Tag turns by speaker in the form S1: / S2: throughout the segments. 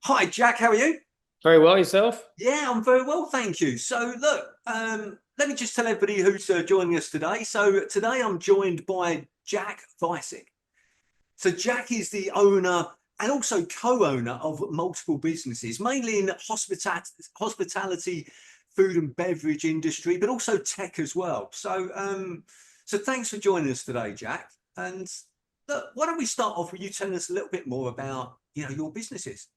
S1: Hi, Jack. How are you?
S2: Very well, yourself?
S1: Yeah, I'm very well, thank you. So, look, let me just tell everybody who's joining us today. So, today I'm joined by Jack Visick. So, Jack is the owner and also co-owner of multiple businesses, mainly in hospitality, food and beverage industry, but also tech as well. So thanks for joining us today, Jack. And look, why don't we start off with you telling us a little bit more about, your businesses?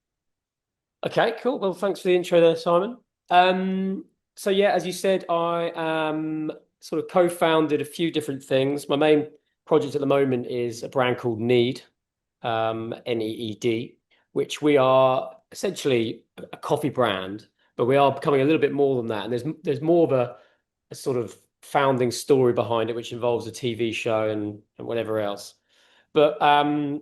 S2: Okay, cool. Well, thanks for the intro there, Simon. So yeah, as you said, I sort of co-founded a few different things. My main project at the moment is a brand called Need, Need, which we are essentially a coffee brand, but we are becoming a little bit more than that. And there's more of a sort of founding story behind it, which involves a TV show and whatever else. But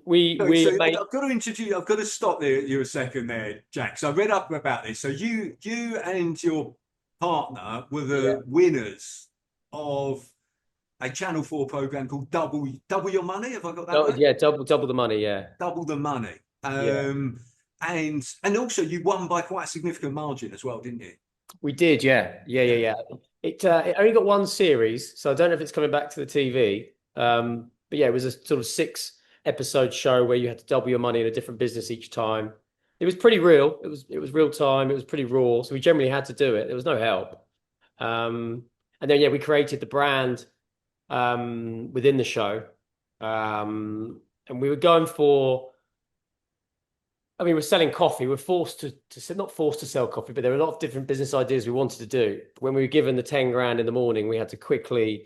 S2: we
S1: So
S2: made
S1: I've got to introduce. I've got to stop there you a second there, Jack. So I read up about this. So you and your partner were
S2: yeah.
S1: the winners of a Channel 4 program called Double Your Money. Have I got that
S2: Oh,
S1: right?
S2: yeah, double the money, yeah.
S1: Double the money.
S2: Yeah.
S1: And also you won by quite a significant margin as well, didn't you?
S2: We did, yeah. Yeah, yeah,
S1: Yeah.
S2: yeah. It only got one series, so I don't know if it's coming back to the TV. But yeah, it was a sort of six episode show where you had to double your money in a different business each time. It was pretty real. It was real time. It was pretty raw. So we generally had to do it. There was no help. And then yeah, we created the brand within the show. And we were going for I mean, we're selling coffee. We're forced not forced to sell coffee, but there were a lot of different business ideas we wanted to do. When we were given the 10 grand in the morning, we had to quickly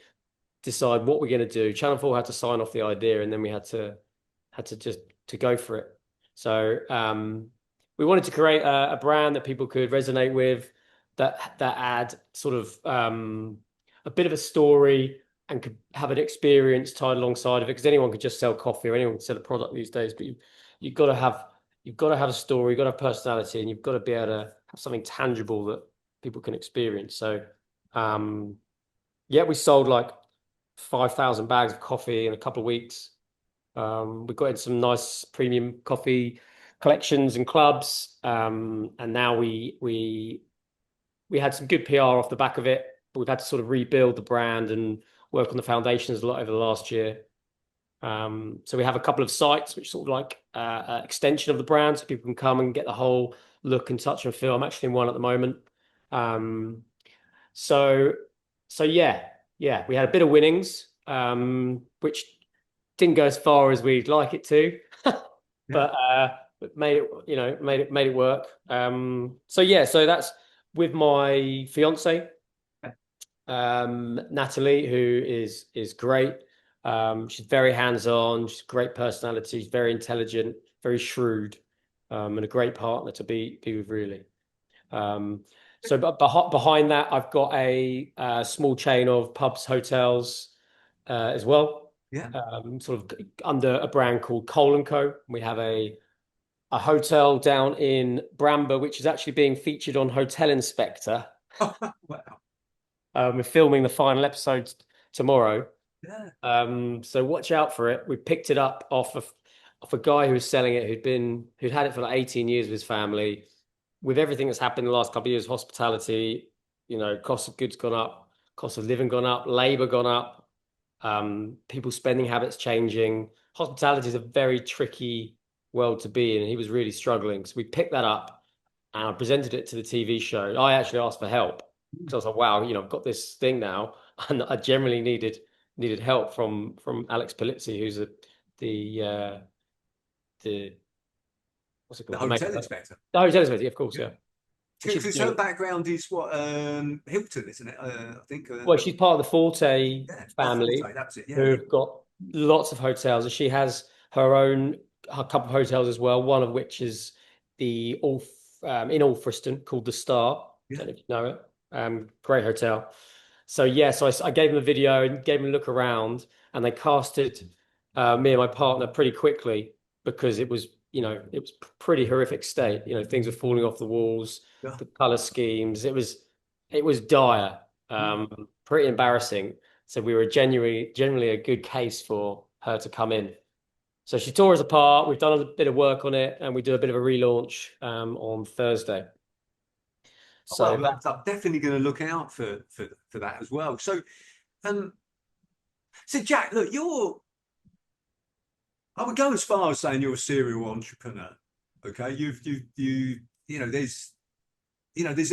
S2: decide what we're going to do. Channel 4 had to sign off the idea, and then we had to just to go for it. So we wanted to create a brand that people could resonate with, that had sort of a bit of a story and could have an experience tied alongside of it. Because anyone could just sell coffee or anyone can sell a product these days, but you've got to have you've got to have a story, you've got to have personality, and you've got to be able to have something tangible that people can experience. So um, yeah, we sold like 5,000 bags of coffee in a couple of weeks. We got in some nice premium coffee collections and clubs, and now we had some good PR off the back of it, but we've had to sort of rebuild the brand and work on the foundations a lot over the last year. So we have a couple of sites which sort of like extension of the brand, so people can come and get the whole look and touch and feel. I'm actually in one at the moment. Um, so so yeah, yeah, we had a bit of winnings, which didn't go as far as we'd like it to,
S1: Yeah.
S2: but made it, made it work. So yeah, so that's with my fiance, Natalie, who is great. She's very hands-on. She's a great personality. She's very intelligent, very shrewd, and a great partner to be with, really. Um, so, but behind that, I've got a small chain of pubs, hotels, as well.
S1: Yeah.
S2: Sort of under a brand called Cole and Co. We have a hotel down in Bramber, which is actually being featured on Hotel Inspector.
S1: Wow.
S2: We're filming the final episode tomorrow.
S1: Yeah.
S2: So watch out for it. We picked it up off a guy who was selling it, who'd had it for like 18 years with his family. With everything that's happened in the last couple of years, hospitality, cost of goods gone up, cost of living gone up, labor gone up, people's spending habits changing. Hospitality is a very tricky world to be in, and he was really struggling. So we picked that up and I presented it to the TV show. I actually asked for help because I was like, wow, I've got this thing now, and I generally needed help from Alex Polizzi, who's the what's it
S1: The
S2: called? The
S1: hotel
S2: maker.
S1: inspector.
S2: The hotel inspector, of course,
S1: Yeah.
S2: yeah. And she's
S1: Because her babackground is what Hilton, isn't it? I think.
S2: well, she's part of the Forte
S1: Yeah. Oh,
S2: family
S1: Forte. That's it. Yeah. Yeah.
S2: who've got lots of hotels, and she has her couple of hotels as well. One of which is the in Alfriston called the Star.
S1: Yeah.
S2: Don't know if you know it. Great hotel. So yeah, so I gave them a video and gave them a look around, and they casted me and my partner pretty quickly because it was pretty horrific state. Things were falling off the walls,
S1: Yeah.
S2: the color schemes. It was dire,
S1: Mm.
S2: pretty embarrassing. So we were genuinely a good case for her to come in. So she tore us apart. We've done a bit of work on it, and we do a bit of a relaunch on Thursday. So
S1: Well, I'm definitely going to look out for that as well. Um, so Jack, look, I would go as far as saying you're a serial entrepreneur. Okay, you know, there's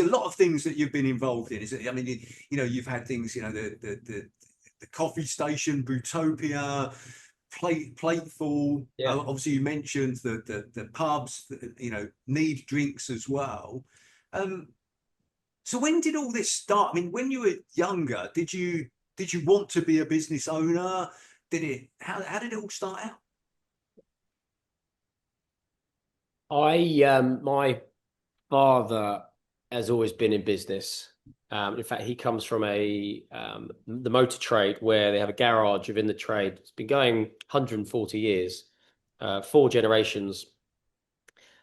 S1: a lot of things that you've been involved in. Is it? I mean, you've had things, the coffee station, Bootopia, Plateful.
S2: yeah.
S1: Obviously, you mentioned the pubs, that, need drinks as well. Um, so when did all this start? I mean, when you were younger, did you want to be a business owner? How did it all start out?
S2: My father has always been in business. In fact, he comes from the motor trade where they have a garage within the trade. It's been going 140 years, four generations.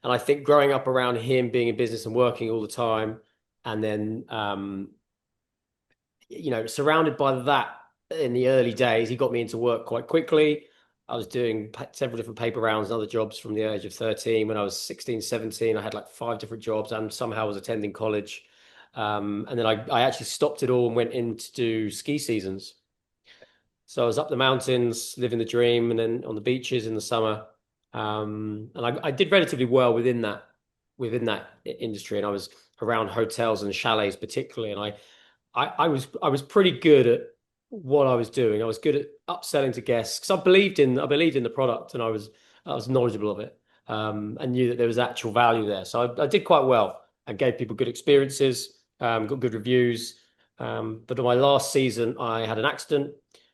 S2: And I think growing up around him being in business and working all the time, and then surrounded by that in the early days, he got me into work quite quickly. I was doing several different paper rounds and other jobs from the age of 13. When I was 16, 17, I had like five different jobs and somehow was attending college. And then I actually stopped it all and went in to do ski seasons. So I was up the mountains, living the dream, and then on the beaches in the summer. And I did relatively well within that industry. And I was around hotels and chalets particularly. And I was pretty good at what I was doing. I was good at upselling to guests because I believed in the product and I was knowledgeable of it, and knew that there was actual value there. So I did quite well and gave people good experiences, got good reviews. But in my last season, I had an accident,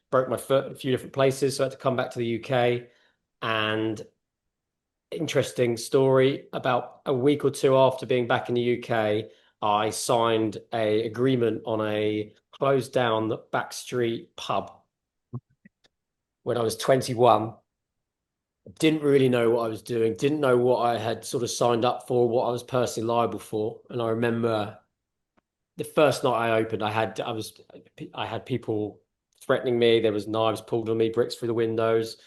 S2: broke my foot in a few different places, so I had to come back to the UK. And interesting story, about a week or two after being back in the UK, I signed a agreement on a closed down backstreet pub when I was 21. Didn't really know what I was doing, didn't know what I had sort of signed up for, what I was personally liable for. And I remember the first night I opened, I had people threatening me. There was knives pulled on me, bricks through the windows.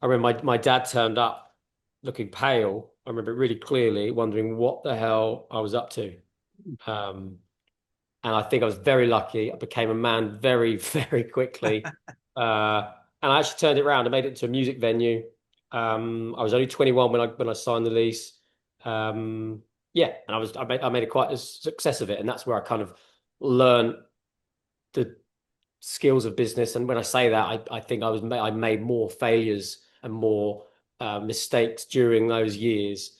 S2: I remember my dad turned up looking pale. I remember it really clearly, wondering what the hell I was up to. Um, and I think I was very lucky. I became a man very, very quickly. And I actually turned it around. I made it to a music venue. I was only 21 when I signed the lease. Yeah, and I made quite a success of it, and that's where I kind of learned the skills of business. And when I say that, I think I made more failures and more mistakes during those years,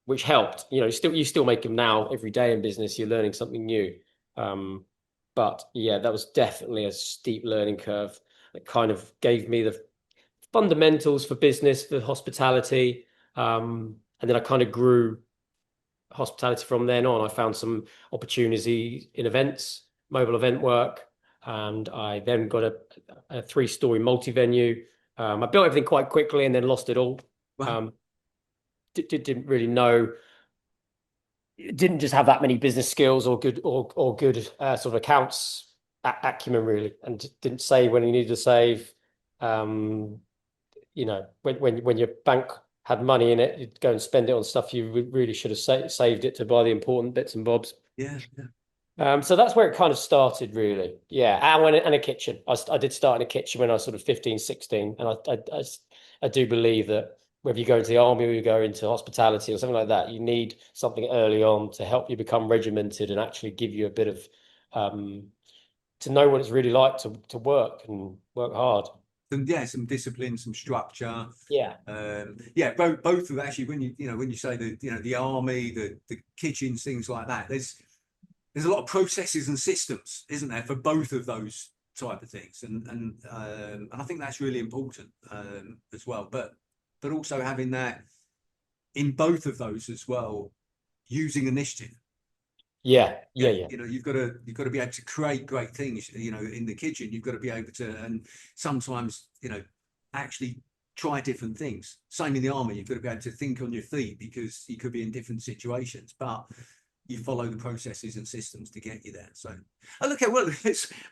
S2: which helped. You still make them now every day in business. You're learning something new. But yeah, that was definitely a steep learning curve that kind of gave me the fundamentals for business, for hospitality. And then I kind of grew hospitality from then on. I found some opportunity in events, mobile event work, and I then got a three-story multi-venue. I built everything quite quickly and then lost it all.
S1: Wow.
S2: Um, didn't really know, didn't just have that many business skills or good sort of accounts acumen really, and didn't save when you needed to save. Um, when your bank had money in it, you'd go and spend it on stuff you really should have saved it to buy the important bits and bobs.
S1: Yeah, yeah.
S2: So that's where it kind of started, really. Yeah, and a kitchen. I did start in a kitchen when I was sort of 15, 16. And I do believe that whether you go into the army or you go into hospitality or something like that, you need something early on to help you become regimented and actually give you a bit of to know what it's really like to work and work hard.
S1: Some discipline, some structure.
S2: Yeah.
S1: Yeah, both of actually when you say the army, the kitchens, things like that. There's a lot of processes and systems, isn't there, for both of those type of things, and I think that's really important as well. But also having that in both of those as well, using initiative.
S2: Yeah, yeah,
S1: Yeah,
S2: yeah.
S1: you've got to be able to create great things. In the kitchen, you've got to be able to, and sometimes actually try different things. Same in the army, you've got to be able to think on your feet because you could be in different situations. But you follow the processes and systems to get you there. So, oh, look, well,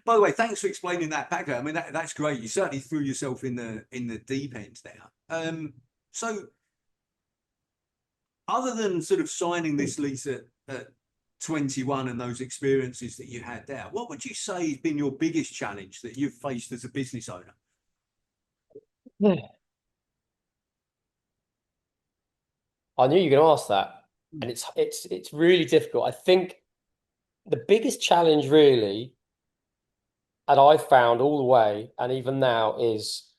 S1: by the way, thanks for explaining that background. I mean, that's great. You certainly threw yourself in the deep end there. So other than sort of signing this lease at 21 and those experiences that you had there, what would you say has been your biggest challenge that you've faced as a business owner?
S2: Yeah. I knew you were going to ask that, and it's really difficult. I think the biggest challenge really, and I found all the way, and even now, is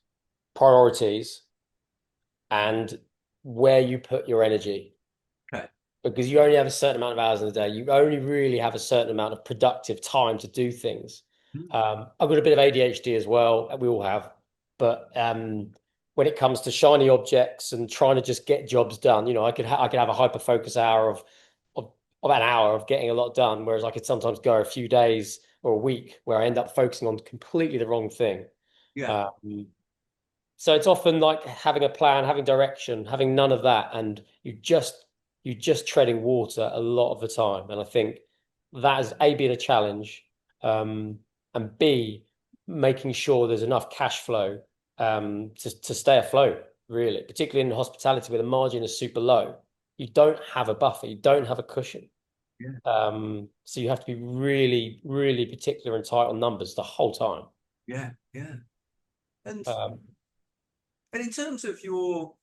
S2: priorities and where you put your energy.
S1: Okay.
S2: Because you only have a certain amount of hours in the day. You only really have a certain amount of productive time to do things. I've got a bit of ADHD as well. We all have. But when it comes to shiny objects and trying to just get jobs done, I could have a hyper focus hour of about an hour of getting a lot done, whereas I could sometimes go a few days or a week where I end up focusing on completely the wrong thing.
S1: Yeah.
S2: So it's often like having a plan, having direction, having none of that, and you're just treading water a lot of the time. And I think that has A, been a challenge, and B, making sure there's enough cash flow to stay afloat, really, particularly in hospitality where the margin is super low. You don't have a buffer, you don't have a cushion.
S1: Yeah.
S2: So you have to be really, really particular and tight on numbers the whole time.
S1: Yeah. Yeah. And
S2: Um,
S1: and in terms of your,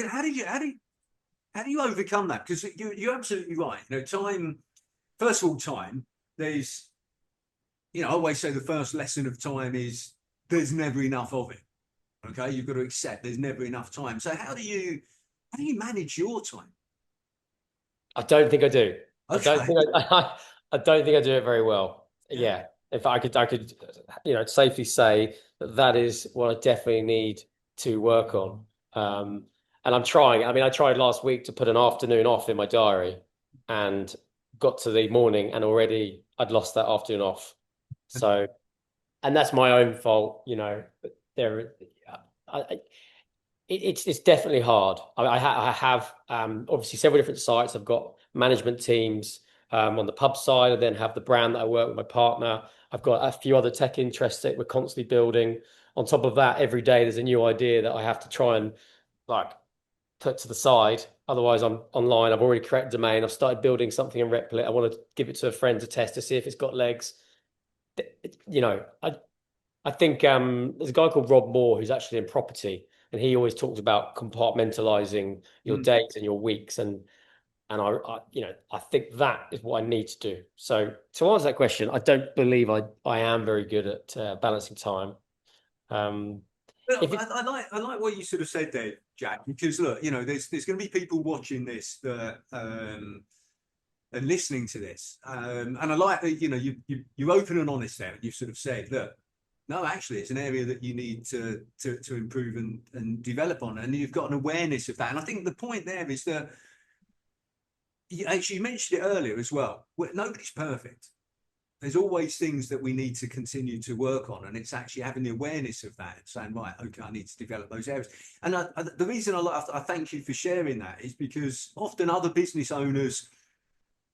S1: how do you overcome that? Because you're absolutely right. Time. First of all, time. There's, I always say the first lesson of time is there's never enough of it. Okay, you've got to accept there's never enough time. So how do you manage your time?
S2: I don't think I do. I don't
S1: Okay.
S2: think I don't think I do it very well.
S1: Yeah.
S2: Yeah. If I could, safely say that that is what I definitely need to work on. And I'm trying. I mean, I tried last week to put an afternoon off in my diary and got to the morning and already I'd lost that afternoon off. So, and that's my own fault, but I, it's definitely hard. I have obviously several different sites. I've got management teams on the pub side. I then have the brand that I work with my partner. I've got a few other tech interests that we're constantly building. On top of that, every day there's a new idea that I have to try and like put to the side. Otherwise, I'm online. I've already created a domain. I've started building something in Replit. I want to give it to a friend to test to see if it's got legs. I think there's a guy called Rob Moore who's actually in property, and he always talks about compartmentalizing your
S1: Mm.
S2: days and your weeks, and I think that is what I need to do. So to answer that question, I don't believe I am very good at balancing time. Um,
S1: Well,
S2: if it,
S1: I like what you sort of said there, Jack, because look, there's going to be people watching this that and listening to this, and I like that you're open and honest there. You've sort of said, look, no, actually, it's an area that you need to improve and develop on, and you've got an awareness of that. And I think the point there is that you mentioned it earlier as well. Nobody's perfect. There's always things that we need to continue to work on, and it's actually having the awareness of that and saying, right, okay, I need to develop those areas. And the reason I thank you for sharing that is because often other business owners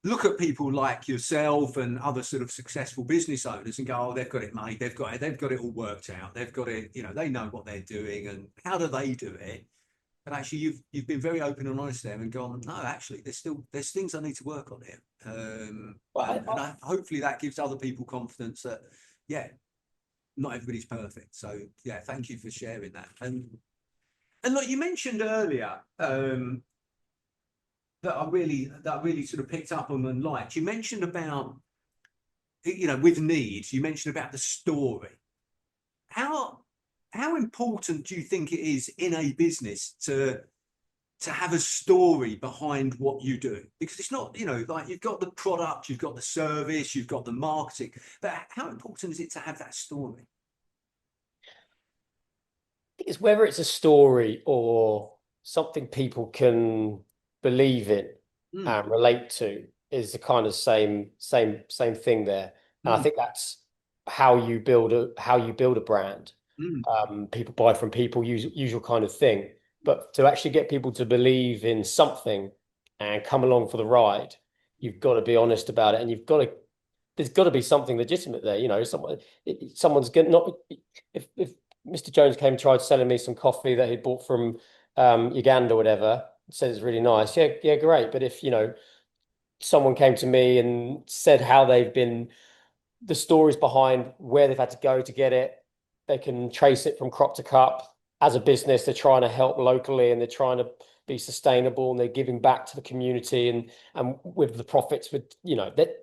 S1: look at people like yourself and other sort of successful business owners and go, oh, they've got it made, they've got it all worked out, they've got it, they know what they're doing, and how do they do it? But actually, you've been very open and honest there and gone, no, actually, there's things I need to work on here, hopefully that gives other people confidence that, yeah, not everybody's perfect. So yeah, thank you for sharing that. And look, you mentioned earlier that I really sort of picked up on and liked. You mentioned about, with needs. You mentioned about the story. How important do you think it is in a business to have a story behind what you do? Because it's not, like you've got the product, you've got the service, you've got the marketing, but how important is it to have that story?
S2: it's whether it's a story or something people can believe in
S1: Mm,
S2: and relate to is the kind of same thing there. And I
S1: mm,
S2: think that's how you build a brand.
S1: mm,
S2: People buy from people, usual kind of thing. But to actually get people to believe in something and come along for the ride you've got to be honest about it, and there's got to be something legitimate there. You know, someone's getting not if Mr. Jones came and tried selling me some coffee that he bought from Uganda or whatever, said it's really nice. Yeah, yeah, great. But if, someone came to me and said how they've been, the stories behind where they've had to go to get it, they can trace it from crop to cup. As a business, they're trying to help locally and they're trying to be sustainable and they're giving back to the community and with the profits with, that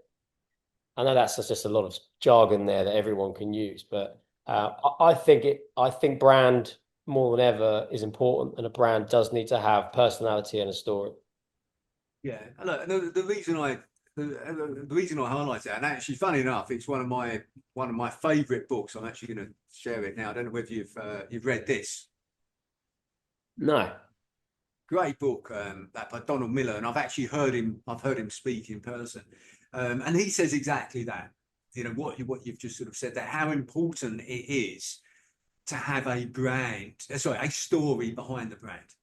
S2: I know that's just a lot of jargon there that everyone can use, but I think brand more than ever is important, and a brand does need to have personality and a story.
S1: Yeah, look, the reason I highlight it, and actually, funny enough, it's one of my favourite books. I'm actually going to share it now. I don't know whether you've read this.
S2: No.
S1: Great book, that by Donald Miller, and I've actually heard him. I've heard him speak in person, and he says exactly that. What you've just sort of said, that how important it is to have a brand, sorry, a story behind the brand.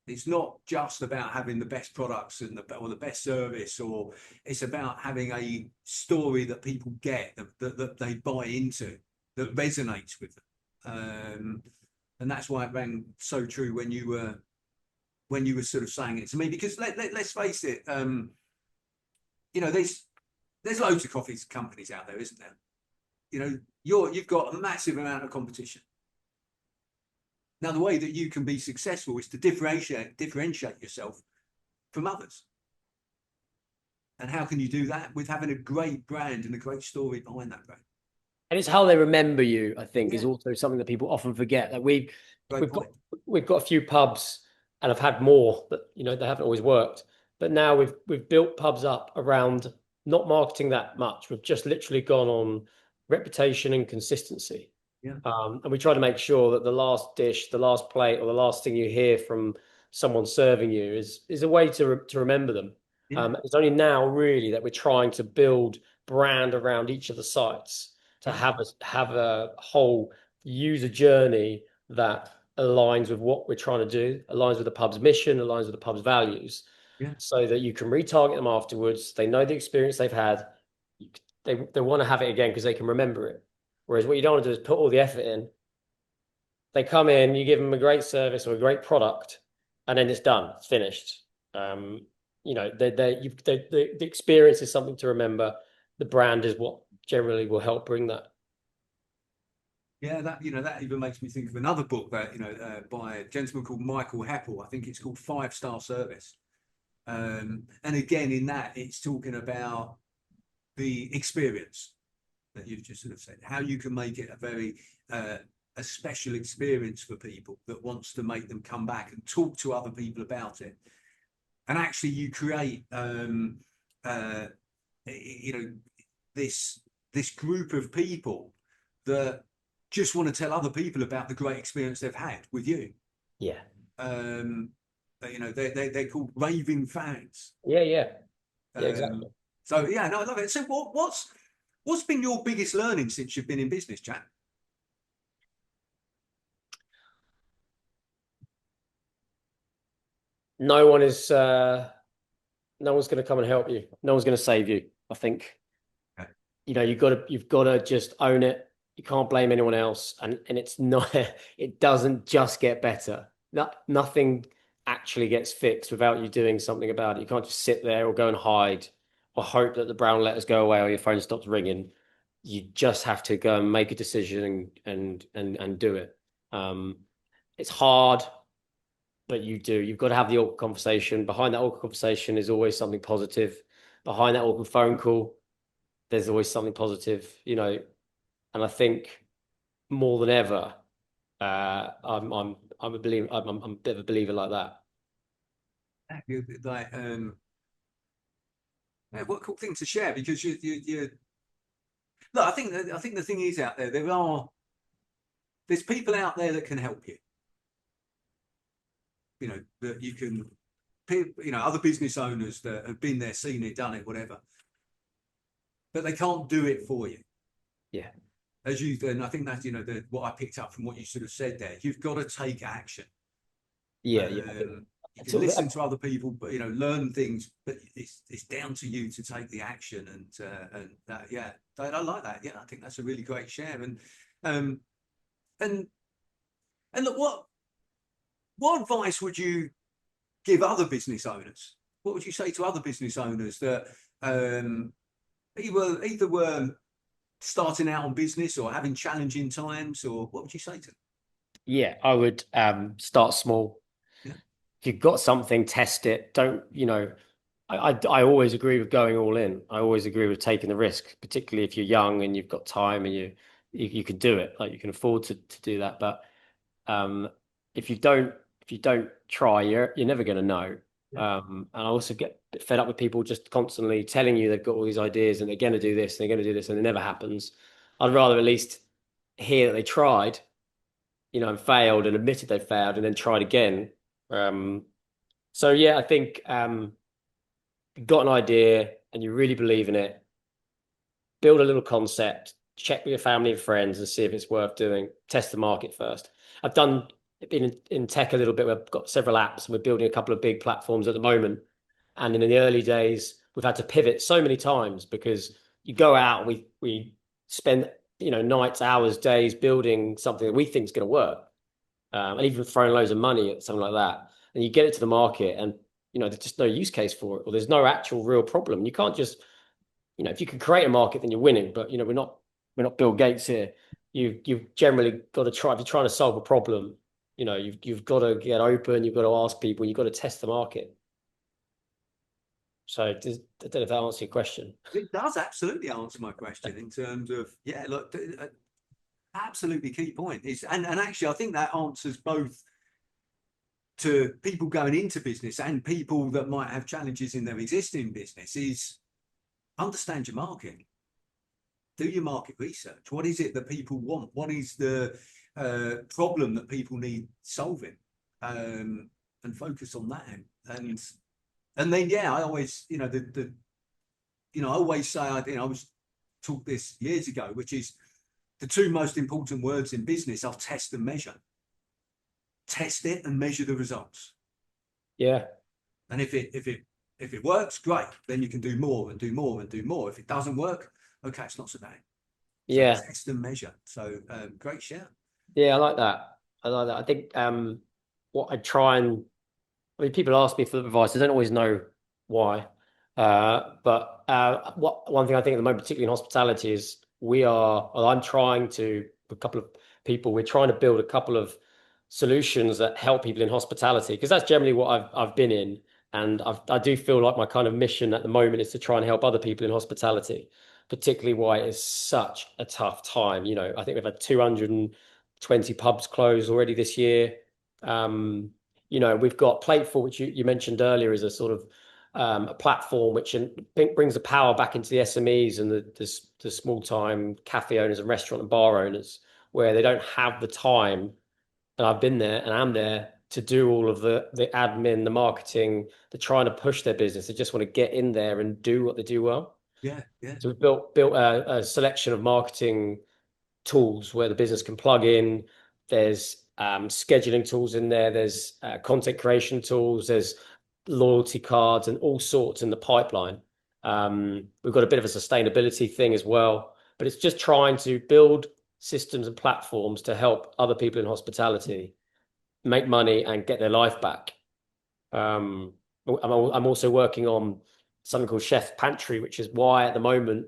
S1: It's not just about having the best products or the best service, or it's about having a story that people get, that they buy into, that resonates with them. And that's why it rang so true when you were sort of saying it to me, because let's face it, there's loads of coffee companies out there, isn't there? You've got a massive amount of competition. Now, the way that you can be successful is to differentiate yourself from others. And how can you do that? With having a great brand and a great story behind that brand.
S2: And it's how they remember you, I think, is also something that people often forget. Like we've got a few pubs, and I've had more, but they haven't always worked. But now we've built pubs up around not marketing that much. We've just literally gone on reputation and consistency.
S1: Yeah.
S2: And we try to make sure that the last dish, the last plate, or the last thing you hear from someone serving you is a way to remember them.
S1: Yeah.
S2: It's only now really that we're trying to build brand around each of the sites to have a whole user journey that aligns with what we're trying to do, aligns with the pub's mission, aligns with the pub's values, so that you can retarget them afterwards. They know the experience they've had. They want to have it again because they can remember it. Whereas what you don't want to do is put all the effort in. They come in, you give them a great service or a great product, and then it's done. It's finished. The experience is something to remember. The brand is what generally will help bring that.
S1: Yeah, that even makes me think of another book that by a gentleman called Michael Heppel. I think it's called 5-Star Service. And again, in that, it's talking about the experience that you've just sort of said, how you can make it a very a special experience for people that wants to make them come back and talk to other people about it. And actually, you create this group of people that just want to tell other people about the great experience they've had with you.
S2: Yeah.
S1: They're called raving fans.
S2: Yeah, exactly.
S1: So yeah, no, I love it. So what's been your biggest learning since you've been in business, Jack?
S2: No one's going to come and help you. No one's going to save you. I think,
S1: Okay.
S2: you've got to just own it. You can't blame anyone else. And it's not, it doesn't just get better. Nothing actually gets fixed without you doing something about it. You can't just sit there or go and hide or hope that the brown letters go away or your phone stops ringing. You just have to go and make a decision and do it. It's hard, but you've got to have the awkward conversation. Behind that awkward conversation is always something positive. Behind that awkward phone call, there's always something positive, and I think more than ever, I'm a believer. I'm a bit of a believer like that.
S1: Like, what a cool thing to share, because you look. I think the thing is, out there's people out there that can help you. That you can, other business owners that have been there, seen it, done it, whatever, but they can't do it for you.
S2: Yeah.
S1: And I think that's what I picked up from what you sort of said there. You've got to take action.
S2: Yeah,
S1: you can listen to other people, but learn things, but it's down to you to take the action. And yeah, I like that. Yeah, I think that's a really great share. Um and look, what advice would you give other business owners? What would you say to other business owners that either were starting out on business or having challenging times, or what would you say to them?
S2: Yeah, I would start small.
S1: Yeah.
S2: If you've got something, test it. Don't, I always agree with going all in. I always agree with taking the risk, particularly if you're young and you've got time and you can do it, like you can afford to do that. But um, if you don't try, you're never going to know.
S1: Yeah.
S2: And I also get a bit fed up with people just constantly telling you they've got all these ideas and they're going to do this and they're going to do this and it never happens. I'd rather at least hear that they tried, and failed and admitted they failed and then tried again. So yeah, I think you've got an idea and you really believe in it, build a little concept, check with your family and friends and see if it's worth doing. Test the market first. I've been in tech a little bit. We've got several apps and we're building a couple of big platforms at the moment. And in the early days, we've had to pivot so many times because you go out, we spend nights, hours, days building something that we think is going to work, and even throwing loads of money at something like that. And you get it to the market, and there's just no use case for it, or there's no actual real problem. You can't just if you can create a market, then you're winning. But we're not Bill Gates here. You've generally got to try if you're trying to solve a problem. You've got to get open. You've got to ask people. You've got to test the market. So I don't know if that answers your question.
S1: It does absolutely answer my question in terms of, yeah, look, absolutely key point is, and actually, I think that answers both to people going into business and people that might have challenges in their existing business is understand your market. Do your market research. What is it that people want? What is the problem that people need solving? And focus on that. And then, yeah, I always, I always say, I was taught this years ago, which is the two most important words in business are test and measure. Test it and measure the results.
S2: Yeah.
S1: And if it works, great. Then you can do more and do more and do more. If it doesn't work, okay, it's not so bad. So
S2: Yeah.
S1: test and measure. So great shout.
S2: Yeah, I like that. I think what people ask me for advice. I don't always know why. But one thing I think at the moment, particularly in hospitality, is I'm trying to, with a couple of people, we're trying to build a couple of solutions that help people in hospitality, because that's generally what I've been in. And I do feel like my kind of mission at the moment is to try and help other people in hospitality, particularly why it is such a tough time. I think we've had 220 pubs close already this year. We've got Plateful, which you mentioned earlier, is a sort of a platform which brings the power back into the SMEs and the small time cafe owners and restaurant and bar owners, where they don't have the time. And I've been there and I'm there to do all of the admin, the marketing, they're trying to push their business. They just want to get in there and do what they do well.
S1: Yeah, yeah.
S2: So we've built a selection of marketing tools where the business can plug in. There's scheduling tools in there. There's content creation tools. There's loyalty cards and all sorts in the pipeline. We've got a bit of a sustainability thing as well, but it's just trying to build systems and platforms to help other people in hospitality make money and get their life back. I'm also working on something called Chef Pantry, which is why at the moment,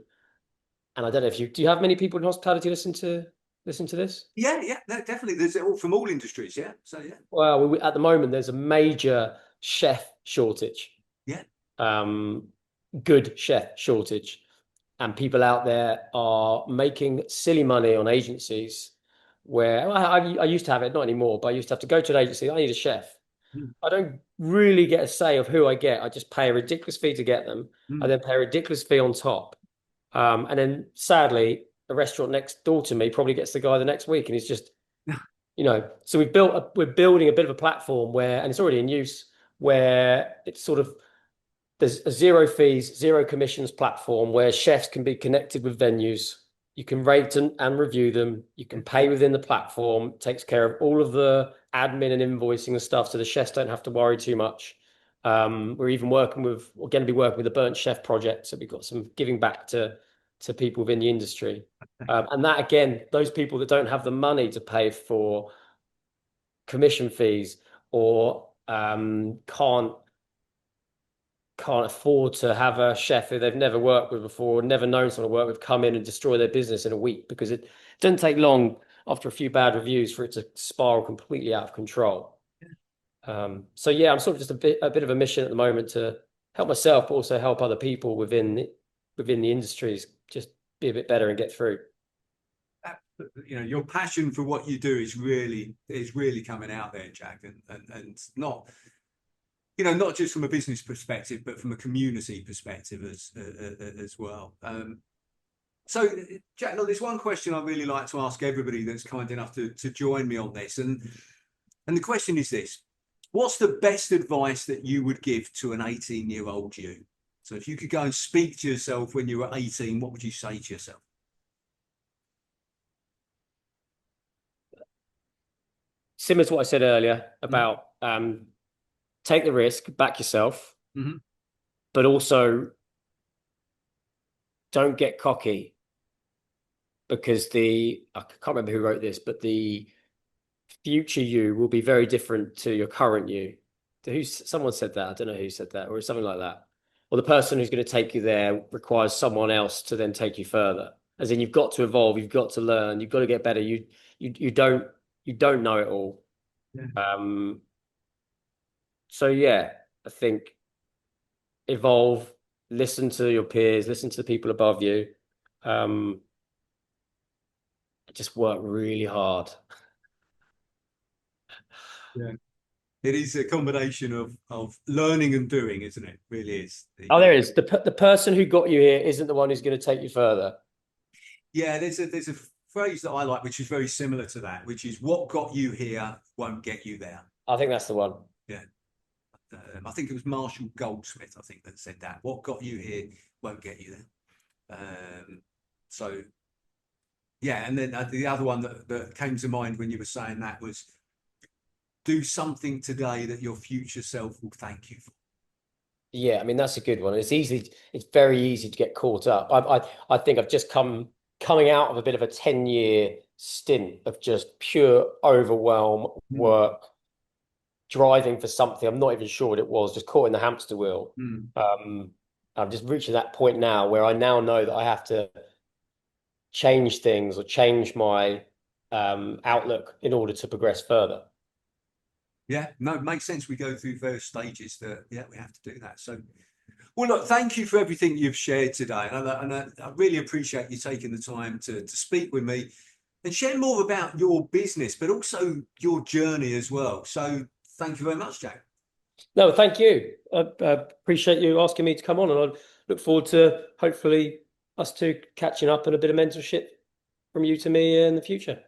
S2: and I don't know if do you have many people in hospitality listen to this?
S1: Yeah, yeah, no, definitely. There's all from all industries, yeah. So yeah.
S2: Well, at the moment there's a major chef shortage.
S1: Yeah.
S2: Good chef shortage. And people out there are making silly money on agencies where I used to have it, not anymore, but I used to have to go to an agency. I need a chef.
S1: Mm.
S2: I don't really get a say of who I get. I just pay a ridiculous fee to get them. I then pay a ridiculous fee on top. And then sadly, the restaurant next door to me probably gets the guy the next week. And he's just, so we're building a bit of a platform where, and it's already in use, where it's sort of, there's a zero fees, zero commissions platform where chefs can be connected with venues. You can rate and review them. You can pay within the platform. It takes care of all of the admin and invoicing and stuff, so the chefs don't have to worry too much. We're even we're going to be working with the Burnt Chef project, so we've got some giving back to people within the industry. And that, again, those people that don't have the money to pay for commission fees or can't afford to have a chef who they've never worked with before, never known someone to work with, come in and destroy their business in a week, because it doesn't take long after a few bad reviews for it to spiral completely out of control. So yeah, I'm sort of just a bit of a mission at the moment to help myself, but also help other people within the industries just be a bit better and get through.
S1: You know, your passion for what you do is really coming out there, Jack, and not, you know, not just from a business perspective, but from a community perspective as well. So, Jack, look, there's one question I really like to ask everybody that's kind enough to join me on this, and the question is this: what's the best advice that you would give to an 18-year-old you? So, if you could go and speak to yourself when you were 18, what would you say to yourself?
S2: Similar to what I said earlier about take the risk, back yourself, but also don't get cocky, because I can't remember who wrote this, but the future you will be very different to your current you. Someone said that. I don't know who said that, or something like that. Or the person who's going to take you there requires someone else to then take you further. As in, you've got to evolve, you've got to learn, you've got to get better. You don't know it all. Yeah. So yeah, I think evolve, listen to your peers, listen to the people above you. Just work really hard.
S1: Yeah. It is a combination of learning and doing, isn't it? Really is.
S2: Oh, there is. The person who got you here isn't the one who's going to take you further.
S1: Yeah, there's a phrase that I like, which is very similar to that, which is what got you here won't get you there.
S2: I think that's the one.
S1: Yeah. I think it was Marshall Goldsmith, I think, that said that. What got you here won't get you there. So, yeah, and then the other one that came to mind when you were saying that was do something today that your future self will thank you for.
S2: Yeah, I mean, that's a good one. It's very easy to get caught up. I think I've just coming out of a bit of a 10-year stint of just pure overwhelm, work, driving for something I'm not even sure what it was, just caught in the hamster wheel. I'm just reaching that point now where I now know that I have to change things or change my outlook in order to progress further.
S1: Yeah, no, it makes sense. We go through various stages that, yeah, we have to do that. So, well, look, thank you for everything you've shared today. And I really appreciate you taking the time to speak with me and share more about your business, but also your journey as well. So thank you very much, Jack.
S2: No, thank you. I appreciate you asking me to come on, and I look forward to hopefully us two catching up and a bit of mentorship from you to me in the future.